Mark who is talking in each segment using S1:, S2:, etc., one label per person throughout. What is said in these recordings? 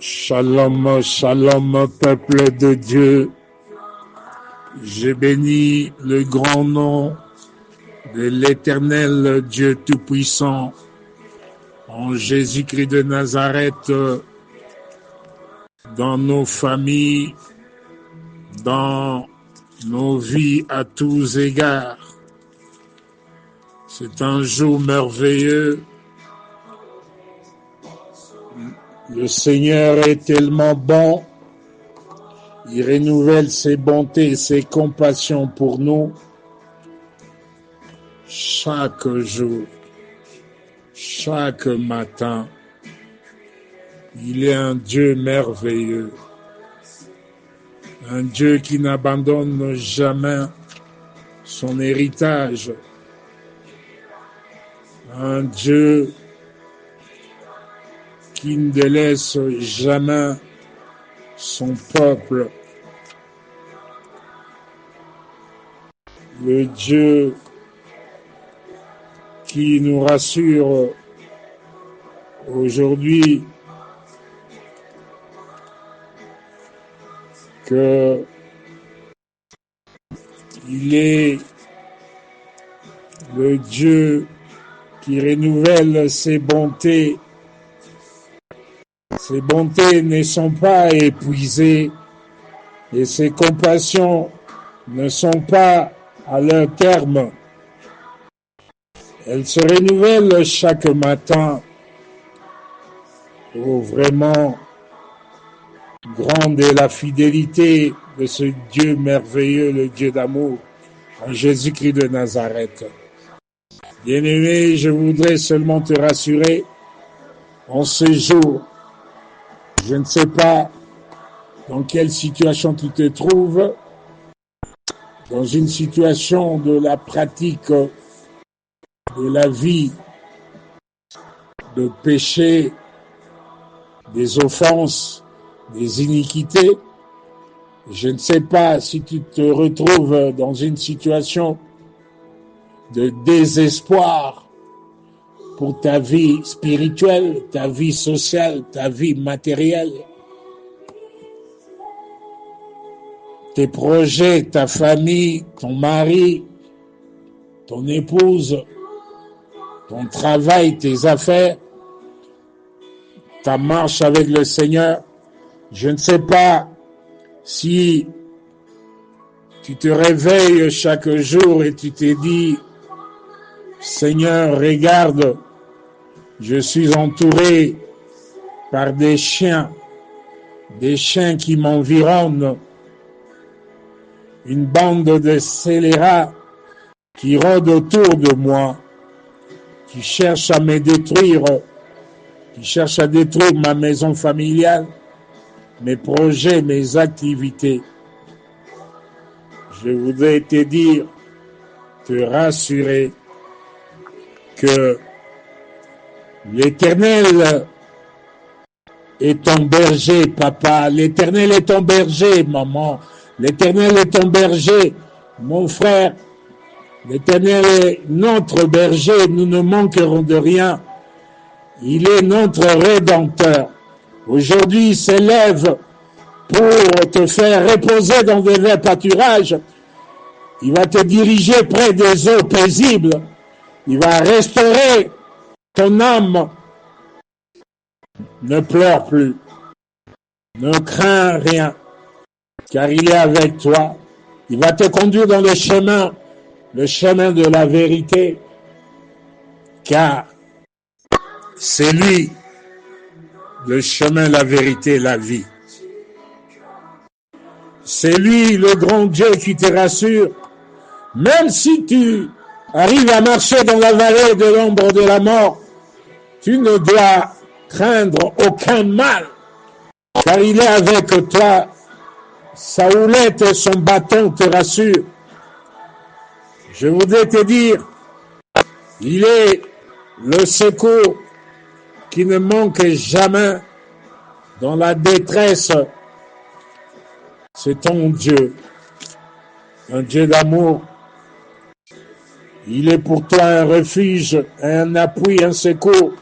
S1: Shalom, shalom, peuple de Dieu. Je bénis le grand nom de l'Éternel Dieu Tout-Puissant, en Jésus-Christ de Nazareth, dans nos familles, dans nos vies à tous égards. C'est un jour merveilleux. Le Seigneur est tellement bon. Il renouvelle ses bontés et ses compassions pour nous chaque jour, chaque matin. Il est un Dieu merveilleux, un Dieu qui n'abandonne jamais son héritage, un Dieu qui ne délaisse jamais son peuple, le Dieu qui nous rassure aujourd'hui que il est le Dieu qui renouvelle ses bontés. Ses bontés ne sont pas épuisées et ses compassions ne sont pas à leur terme. Elles se renouvellent chaque matin. Oh, vraiment, grande est la fidélité de ce Dieu merveilleux, le Dieu d'amour, en Jésus-Christ de Nazareth. Bien-aimé, je voudrais seulement te rassurer en ce jour. Je ne sais pas dans quelle situation tu te trouves, dans une situation de la pratique de la vie, de péché, des offenses, des iniquités. Je ne sais pas si tu te retrouves dans une situation de désespoir pour ta vie spirituelle, ta vie sociale, ta vie matérielle, tes projets, ta famille, ton mari, ton épouse, ton travail, tes affaires, ta marche avec le Seigneur. Je ne sais pas si tu te réveilles chaque jour et tu te dis, Seigneur, regarde, je suis entouré par des chiens qui m'environnent, une bande de scélérats qui rôdent autour de moi, qui cherchent à me détruire, qui cherchent à détruire ma maison familiale, mes projets, mes activités. Je voudrais te dire, te rassurer que l'Éternel est ton berger, papa. L'Éternel est ton berger, maman. L'Éternel est ton berger, mon frère. L'Éternel est notre berger. Nous ne manquerons de rien. Il est notre Rédempteur. Aujourd'hui, il s'élève pour te faire reposer dans des verts pâturages. Il va te diriger près des eaux paisibles. Il va restaurer ton âme. Ne pleure plus. Ne crains rien, car il est avec toi. Il va te conduire dans le chemin de la vérité, car c'est lui, le chemin, la vérité, la vie. C'est lui, le grand Dieu, qui te rassure. Même si tu arrives à marcher dans la vallée de l'ombre de la mort, tu ne dois craindre aucun mal, car il est avec toi. Sa houlette et son bâton te rassurent. Je voudrais te dire, il est le secours qui ne manque jamais dans la détresse. C'est ton Dieu, un Dieu d'amour. Il est pour toi un refuge, un appui, un secours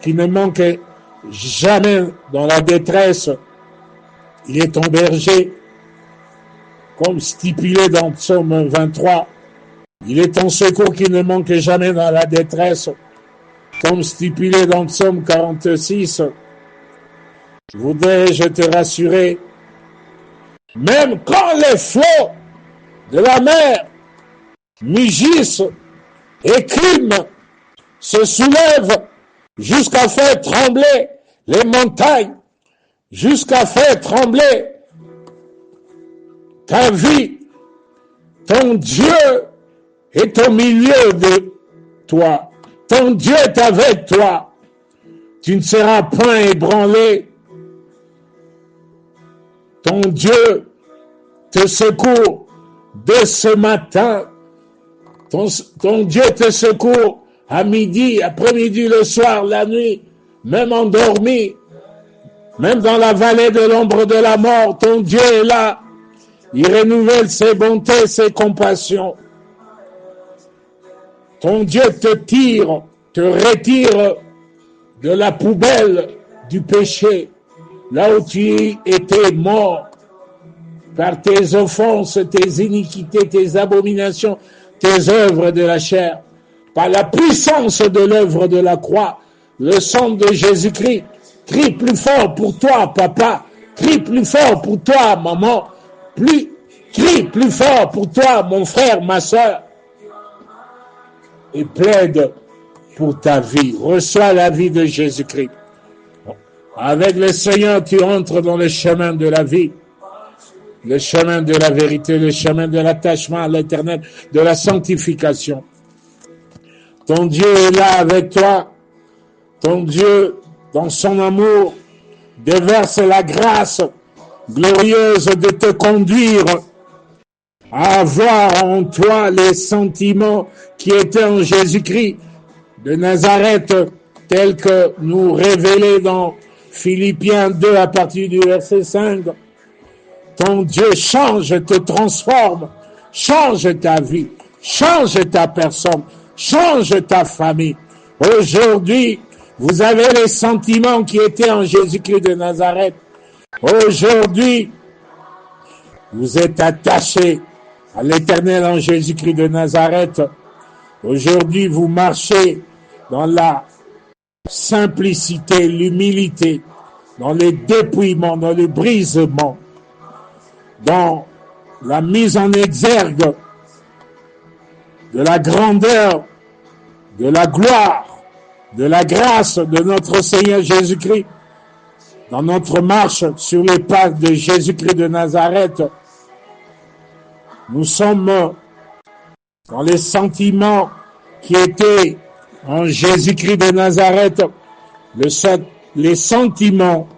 S1: qui ne manque jamais dans la détresse. Il est ton berger, comme stipulé dans Psaume 23. Il est ton secours qui ne manque jamais dans la détresse, comme stipulé dans Psaume 46. Voudrais-je te rassurer, même quand les flots de la mer mugissent et criment, se soulèvent jusqu'à faire trembler les montagnes, jusqu'à faire trembler ta vie, ton Dieu est au milieu de toi. Ton Dieu est avec toi. Tu ne seras point ébranlé. Ton Dieu te secourt dès ce matin. Ton Dieu te secourt à midi, après-midi, le soir, la nuit, même endormi, même dans la vallée de l'ombre de la mort. Ton Dieu est là. Il renouvelle ses bontés, ses compassions. Ton Dieu te retire de la poubelle du péché, là où tu étais mort par tes offenses, tes iniquités, tes abominations, tes œuvres de la chair. Par la puissance de l'œuvre de la croix, le sang de Jésus-Christ, crie plus fort pour toi, papa, crie plus fort pour toi, maman, crie plus fort pour toi, mon frère, ma soeur, et plaide pour ta vie. Reçois la vie de Jésus-Christ. Avec le Seigneur, tu entres dans le chemin de la vie, le chemin de la vérité, le chemin de l'attachement à l'Éternel, de la sanctification. Ton Dieu est là avec toi. Ton Dieu, dans son amour, déverse la grâce glorieuse de te conduire à avoir en toi les sentiments qui étaient en Jésus-Christ de Nazareth, tels que nous révélés dans Philippiens 2 à partir du verset 5. Ton Dieu change, te transforme, change ta vie, change ta personne, change ta famille. Aujourd'hui, vous avez les sentiments qui étaient en Jésus-Christ de Nazareth. Aujourd'hui, vous êtes attachés à l'Éternel en Jésus-Christ de Nazareth. Aujourd'hui, vous marchez dans la simplicité, l'humilité, dans le dépouillement, dans le brisement, dans la mise en exergue de la grandeur, de la gloire, de la grâce de notre Seigneur Jésus-Christ, dans notre marche sur les pas de Jésus-Christ de Nazareth. Nous sommes dans les sentiments qui étaient en Jésus-Christ de Nazareth, les sentiments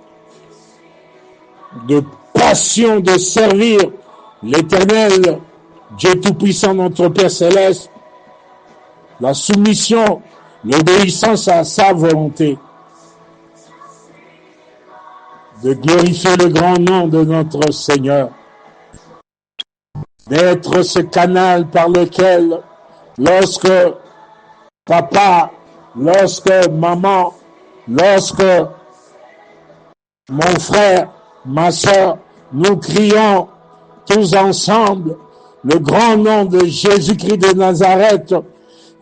S1: de passion de servir l'Éternel, Dieu Tout-Puissant, notre Père Céleste, la soumission, l'obéissance à sa volonté, de glorifier le grand nom de notre Seigneur, d'être ce canal par lequel, lorsque papa, lorsque maman, lorsque mon frère, ma soeur, nous crions tous ensemble le grand nom de Jésus-Christ de Nazareth,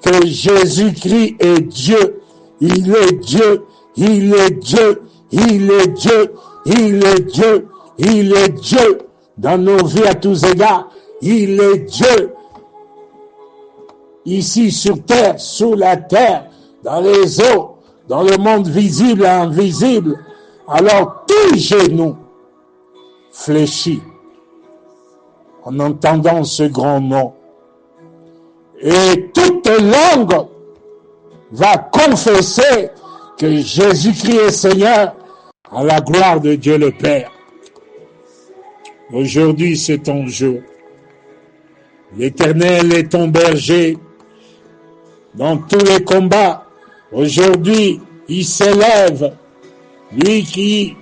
S1: que Jésus-Christ est Dieu, il est Dieu, il est Dieu, il est Dieu, il est Dieu, il est Dieu dans nos vies à tous égards, il est Dieu ici sur terre, sous la terre, dans les eaux, dans le monde visible et invisible. Alors tout genou fléchit en entendant ce grand nom. Et toute langue va confesser que Jésus-Christ est Seigneur à la gloire de Dieu le Père. Aujourd'hui, c'est ton jour. L'Éternel est ton berger dans tous les combats. Aujourd'hui, il s'élève. Lui qui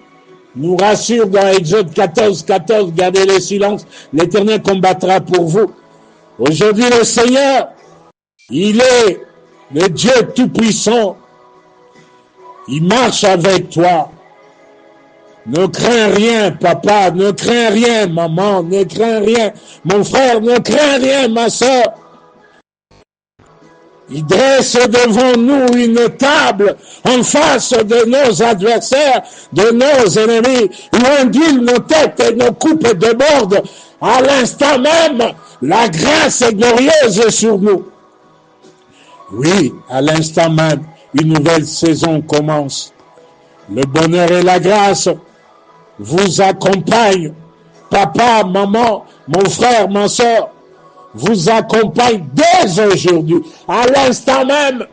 S1: nous rassure dans Exode 14, gardez le silence, l'Éternel combattra pour vous. Aujourd'hui, le Seigneur, il est le Dieu Tout-Puissant. Il marche avec toi. Ne crains rien, papa, ne crains rien, maman, ne crains rien. Mon frère, ne crains rien, ma soeur. Il dresse devant nous une table en face de nos adversaires, de nos ennemis. Il ondule nos têtes et nos coupes débordent. À l'instant même, la grâce est glorieuse sur nous. Oui, à l'instant même, une nouvelle saison commence. Le bonheur et la grâce vous accompagnent. Papa, maman, mon frère, ma soeur, vous accompagnent dès aujourd'hui. À l'instant même,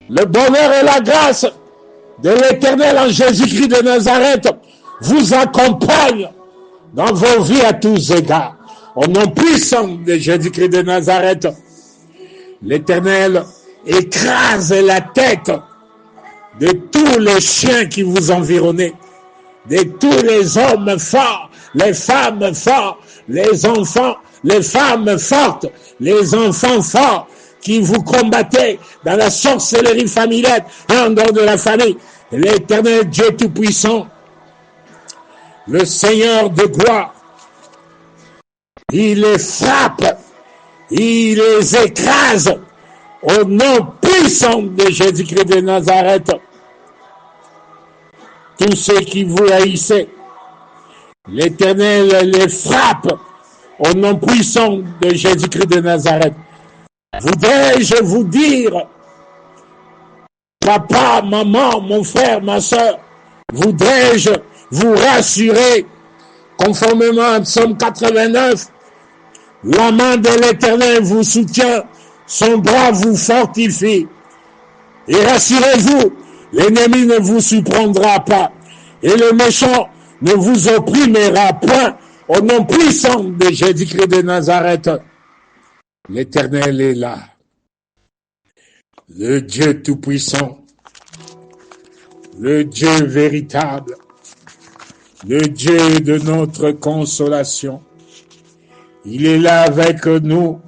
S1: le bonheur et la grâce de l'Éternel en Jésus-Christ de Nazareth vous accompagnent dans vos vies à tous égards. Au nom puissant de Jésus-Christ de Nazareth, l'Éternel écrase la tête de tous les chiens qui vous environnaient, de tous les hommes forts, les femmes fortes, les enfants, les femmes fortes, les enfants forts qui vous combattaient dans la sorcellerie familiale et en dehors de la famille. L'Éternel Dieu Tout-Puissant, le Seigneur de gloire, il les frappe, il les écrase au nom puissant de Jésus-Christ de Nazareth. Tous ceux qui vous haïssaient, l'Éternel les frappe au nom puissant de Jésus-Christ de Nazareth. Voudrais-je vous dire, papa, maman, mon frère, ma soeur, voudrais-je vous rassurer, conformément à Psaume 89, la main de l'Éternel vous soutient, son bras vous fortifie. Et rassurez-vous, l'ennemi ne vous surprendra pas, et le méchant ne vous opprimera point, au nom puissant de Jésus-Christ de Nazareth. L'Éternel est là, le Dieu Tout-Puissant, le Dieu véritable, le Dieu de notre consolation. Il est là avec nous,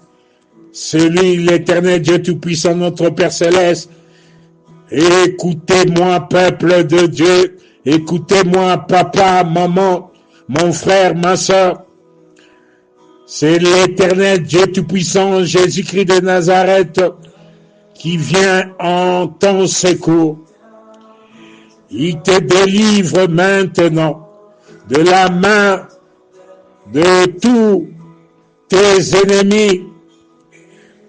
S1: celui, l'Éternel Dieu Tout-Puissant, notre Père Céleste. Écoutez-moi, peuple de Dieu, écoutez-moi, papa, maman, mon frère, ma soeur. C'est l'Éternel Dieu Tout-Puissant, Jésus-Christ de Nazareth, qui vient en ton secours. Il te délivre maintenant de la main de tous tes ennemis.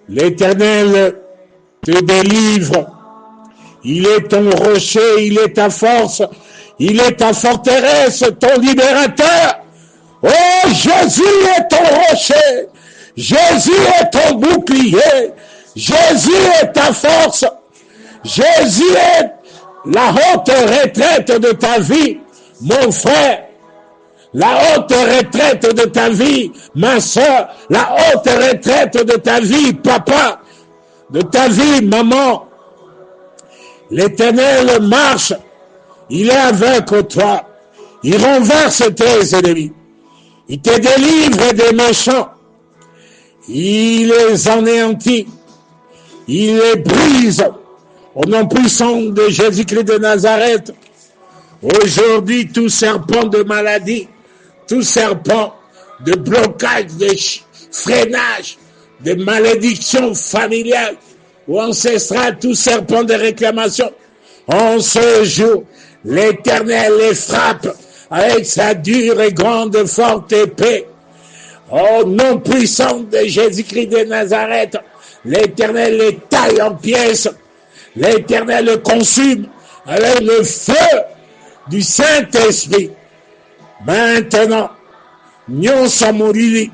S1: L'Éternel te délivre. Il est ton rocher, il est ta force, il est ta forteresse, ton libérateur. Oh, Jésus est ton rocher, Jésus est ton bouclier, Jésus est ta force, Jésus est la haute retraite de ta vie, mon frère. La haute retraite de ta vie, ma soeur, la haute retraite de ta vie, papa, de ta vie, maman. L'Éternel marche, il est avec toi, il renverse tes ennemis, il te délivre des méchants, il les anéantit, il les brise, au nom puissant de Jésus-Christ de Nazareth. Aujourd'hui, tout serpent de maladie, tout serpent de blocage, de freinage, de malédiction familiale ou ancestrale, tout serpent de réclamation, en ce jour, l'Éternel les frappe avec sa dure et grande forte épée. Au nom puissant de Jésus-Christ de Nazareth, l'Éternel les taille en pièces, l'Éternel le consume avec le feu du Saint-Esprit. Maintenant, nyonso morili,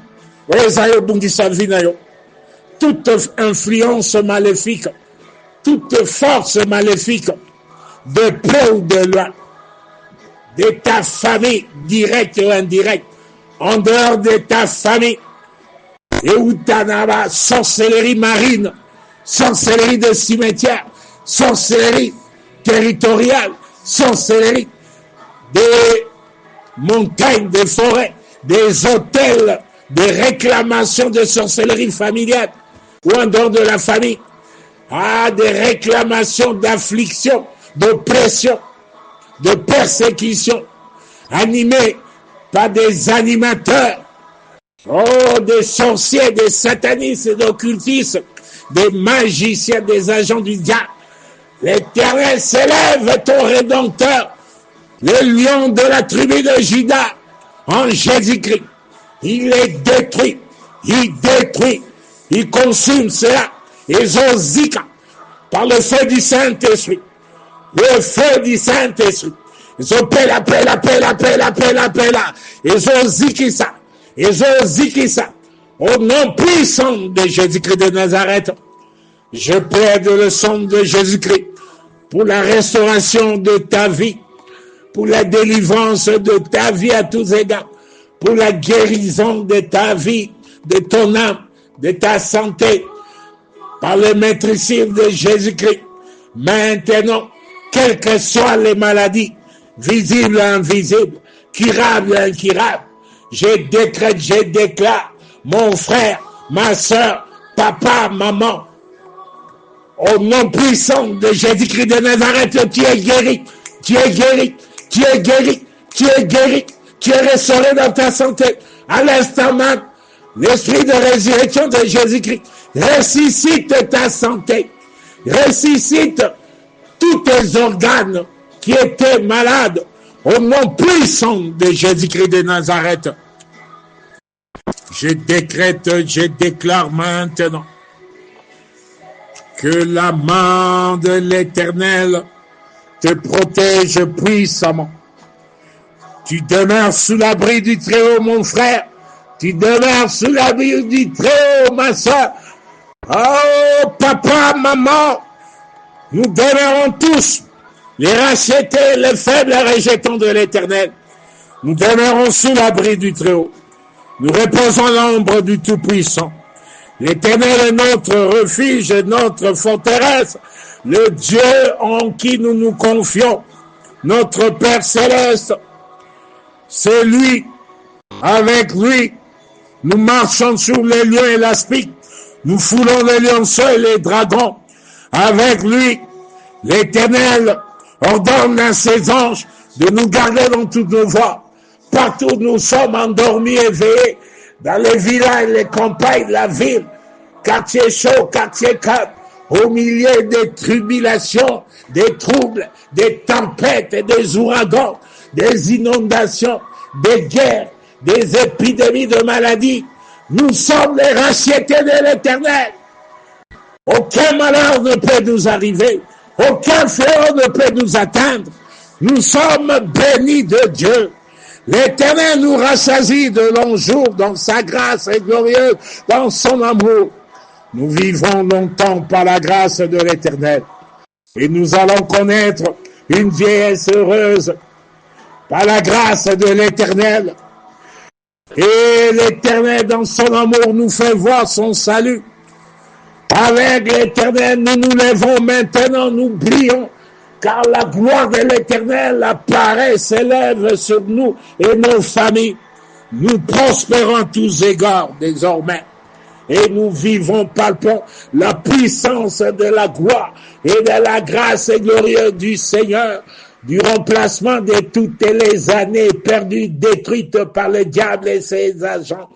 S1: wezayo bungisa vinayo, toute influence maléfique, toute force maléfique, de près ou de loin, de ta famille, directe ou indirecte, en dehors de ta famille, et où t'as sorcellerie marine, sorcellerie de cimetière, sorcellerie territoriale, sorcellerie des montagnes, des forêts, des hôtels, des réclamations de sorcellerie familiale ou en dehors de la famille, des réclamations d'affliction d'oppression, de persécution, animés par des animateurs, des sorciers, des satanistes et d'occultistes, des magiciens, des agents du diable. L'Éternel s'élève, ton Rédempteur, le lion de la tribu de Juda, en Jésus-Christ. Il les détruit, il consume cela, ils ont zika, par le feu du Saint-Esprit. Le feu du Saint-Esprit. Ils ont pela. Ils ont ziki ça. Au nom puissant de Jésus-Christ de Nazareth, je plaide le sang de Jésus-Christ pour la restauration de ta vie, pour la délivrance de ta vie à tous égards, pour la guérison de ta vie, de ton âme, de ta santé, par le maîtrisme de Jésus-Christ. Maintenant, quelles que soient les maladies, visibles et invisibles, curables et incurables, je déclare, mon frère, ma soeur, papa, maman, au nom puissant de Jésus-Christ de Nazareth, tu es guéri, tu es restauré dans ta santé. À l'instant même, l'esprit de résurrection de Jésus-Christ ressuscite ta santé, ressuscite tous tes organes qui étaient malades, au nom puissant de Jésus-Christ de Nazareth. Je déclare maintenant que la main de l'Éternel te protège puissamment. Tu demeures sous l'abri du Très-Haut, mon frère. Tu demeures sous l'abri du Très-Haut, ma soeur. Oh, papa, maman, nous demeurons tous les rachetés, les faibles, les rejetons de l'Éternel. Nous demeurons sous l'abri du Très-Haut. Nous reposons l'ombre du Tout-Puissant. L'Éternel est notre refuge, notre forteresse, le Dieu en qui nous nous confions, notre Père Céleste. C'est lui, avec lui, nous marchons sur les lions et l'aspic, nous foulons les lionceaux et les dragons. Avec lui, l'Éternel ordonne à ses anges de nous garder dans toutes nos voies. Partout où nous sommes endormis et veillés, dans les villages, les campagnes, la ville, quartier chaud, quartier calme, au milieu des tribulations, des troubles, des tempêtes et des ouragans, des inondations, des guerres, des épidémies de maladies. Nous sommes les rachetés de l'Éternel. Aucun malheur ne peut nous arriver. Aucun fléau ne peut nous atteindre. Nous sommes bénis de Dieu. L'Éternel nous rassasie de longs jours dans sa grâce et glorieuse, dans son amour. Nous vivons longtemps par la grâce de l'Éternel. Et nous allons connaître une vieillesse heureuse par la grâce de l'Éternel. Et l'Éternel, dans son amour, nous fait voir son salut. Avec l'Éternel, nous nous levons maintenant, nous brillons, car la gloire de l'Éternel apparaît, s'élève sur nous et nos familles. Nous prospérons à tous égards désormais. Et nous vivons, palpons la puissance de la gloire et de la grâce glorieuse du Seigneur, du remplacement de toutes les années perdues, détruites par le diable et ses agents.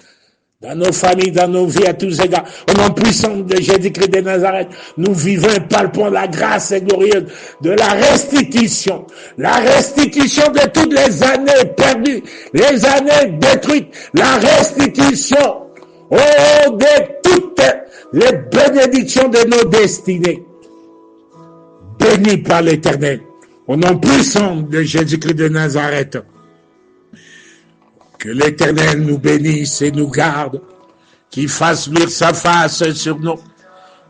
S1: Dans nos familles, dans nos vies, à tous égards, au nom puissant de Jésus-Christ de Nazareth, nous vivons et palpons la grâce glorieuse de la restitution de toutes les années perdues, les années détruites, la restitution, de toutes les bénédictions de nos destinées. Bénis par l'Éternel, au nom puissant de Jésus-Christ de Nazareth. Que l'Éternel nous bénisse et nous garde, qu'il fasse luire sa face sur nous,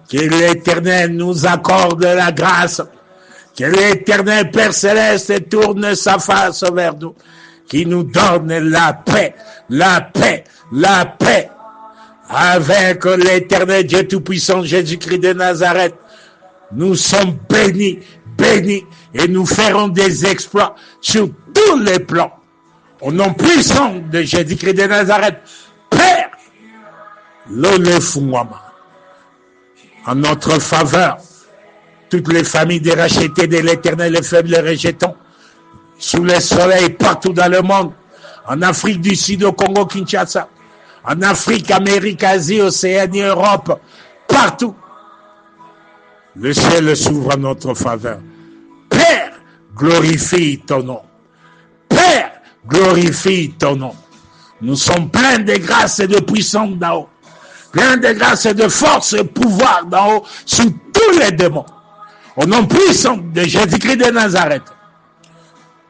S1: que l'Éternel nous accorde la grâce, que l'Éternel Père Céleste tourne sa face vers nous, qu'il nous donne la paix. Avec l'Éternel Dieu Tout-Puissant, Jésus-Christ de Nazareth, nous sommes bénis, et nous ferons des exploits sur tous les plans. Au nom puissant de Jésus-Christ de Nazareth, Père, l'Olefouama, en notre faveur, toutes les familles des rachetés de l'Éternel, les faibles les rejetons, sous le soleil, partout dans le monde, en Afrique du Sud, au Congo, Kinshasa, en Afrique, Amérique, Asie, Océanie, Europe, partout. Le ciel s'ouvre en notre faveur. Père, glorifie ton nom. Père, glorifie ton nom. Nous sommes pleins de grâce et de puissance d'en haut. Pleins de grâce et de force et pouvoir d'en haut sur tous les démons. Au nom puissant de Jésus-Christ de Nazareth.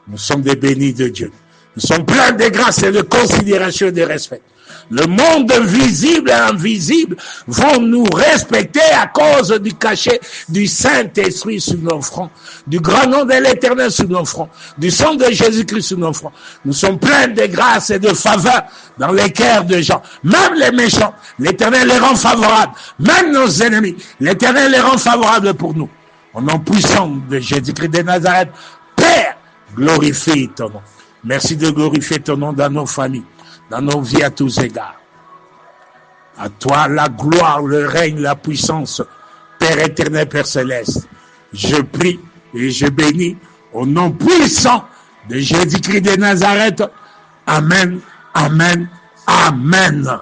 S1: Nous sommes des bénis de Dieu. Nous sommes pleins de grâce et de considération et de respect. Le monde visible et invisible vont nous respecter à cause du cachet du Saint-Esprit sur nos fronts, du grand nom de l'Éternel sur nos fronts, du sang de Jésus-Christ sur nos fronts. Nous sommes pleins de grâce et de faveur dans les cœurs des gens. Même les méchants, l'Éternel les rend favorables. Même nos ennemis, l'Éternel les rend favorables pour nous. Au nom puissant de Jésus-Christ de Nazareth, Père, glorifie ton nom. Merci de glorifier ton nom dans nos familles, dans nos vies à tous égards. À toi la gloire, le règne, la puissance, Père éternel, Père céleste. Je prie et je bénis au nom puissant de Jésus-Christ de Nazareth. Amen, amen, amen.